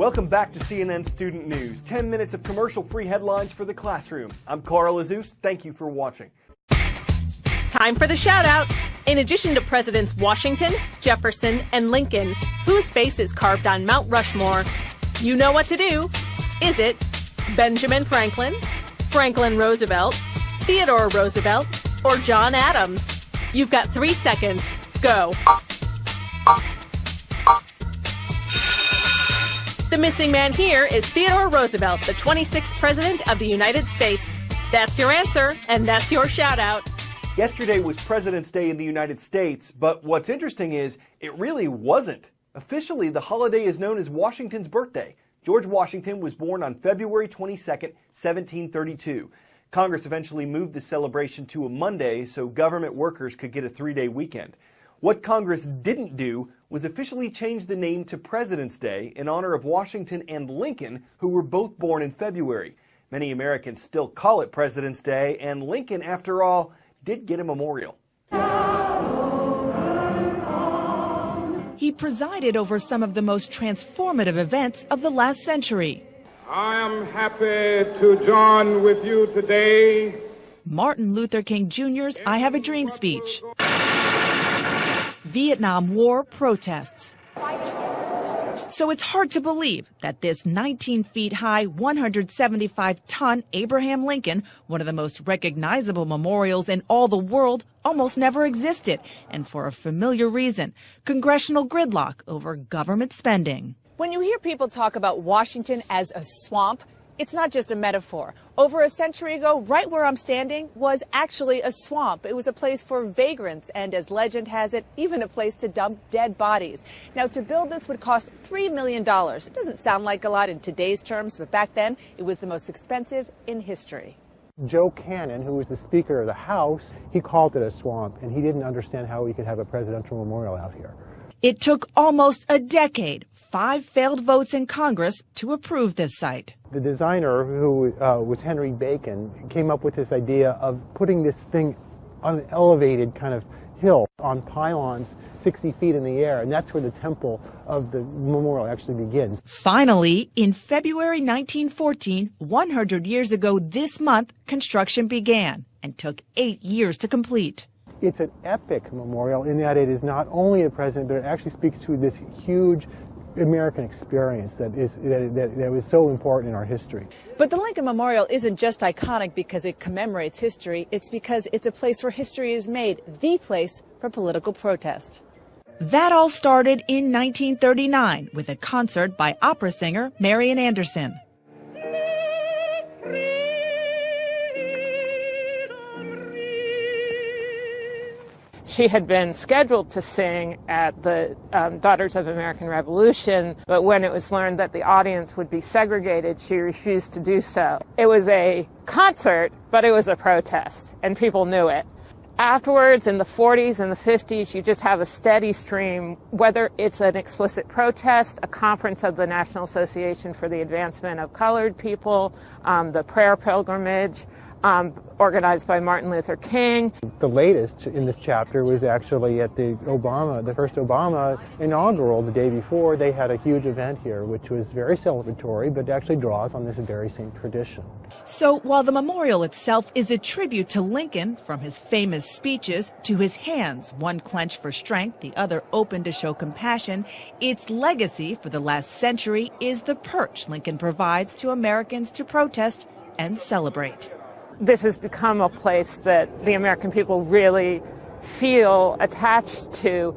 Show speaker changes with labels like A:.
A: Welcome back to CNN Student News. 10 minutes of commercial-free headlines for the classroom. I'm Carl Azus. Thank you for watching.
B: Time for the shout-out. In addition to Presidents Washington, Jefferson, and Lincoln, whose face is carved on Mount Rushmore, you know what to do. Is it Benjamin Franklin, Franklin Roosevelt, Theodore Roosevelt, or John Adams? You've got 3 seconds. Go. The missing man here is Theodore Roosevelt, the 26th President of the United States. That's your answer, and that's your shout-out.
A: Yesterday was President's Day in the United States, but what's interesting is it really wasn't. Officially, the holiday is known as Washington's birthday. George Washington was born on February 22nd, 1732. Congress eventually moved the celebration to a Monday so government workers could get a 3-day weekend. What Congress didn't do was officially change the name to President's Day in honor of Washington and Lincoln, who were both born in February. Many Americans still call it President's Day, and Lincoln, after all, did get a memorial.
C: He presided over some of the most transformative events of the last century.
D: I am happy to join with you today.
C: Martin Luther King Jr.'s I Have a Dream speech. Vietnam War protests. So it's hard to believe that this 19 feet high, 175-ton Abraham Lincoln, one of the most recognizable memorials in all the world, almost never existed. And for a familiar reason, congressional gridlock over government spending.
E: When you hear people talk about Washington as a swamp, it's not just a metaphor. Over a century ago, right where I'm standing was actually a swamp. It was a place for vagrants and, as legend has it, even a place to dump dead bodies. Now, to build this would cost $3 million. It doesn't sound like a lot in today's terms, but back then it was the most expensive in history.
F: Joe Cannon, who was the Speaker of the House, he called it a swamp, and he didn't understand how we could have a presidential memorial out here.
C: It took almost a decade, 5 failed votes in Congress to approve this site.
F: The designer, who was Henry Bacon, came up with this idea of putting this thing on an elevated kind of hill on pylons 60 feet in the air, and that's where the temple of the memorial actually begins.
C: Finally, in February 1914, 100 years ago this month, construction began and took 8 years to complete.
F: It's an epic memorial in that it is not only a president, but it actually speaks to this huge American experience that was so important in our history.
E: But the Lincoln Memorial isn't just iconic because it commemorates history. It's because it's a place where history is made, the place for political protest.
C: That all started in 1939 with a concert by opera singer Marian Anderson.
G: She had been scheduled to sing at the Daughters of American Revolution, but when it was learned that the audience would be segregated, she refused to do so. It was a concert, but it was a protest, and people knew it. Afterwards, in the 40s and the 50s, you just have a steady stream, whether it's an explicit protest, a conference of the National Association for the Advancement of Colored People, the prayer pilgrimage, organized by Martin Luther King.
F: The latest in this chapter was actually at the first Obama inaugural the day before. They had a huge event here, which was very celebratory, but actually draws on this very same tradition.
C: So while the memorial itself is a tribute to Lincoln, from his famous speeches to his hands, one clenched for strength, the other open to show compassion, its legacy for the last century is the perch Lincoln provides to Americans to protest and celebrate.
G: This has become a place that the American people really feel attached to.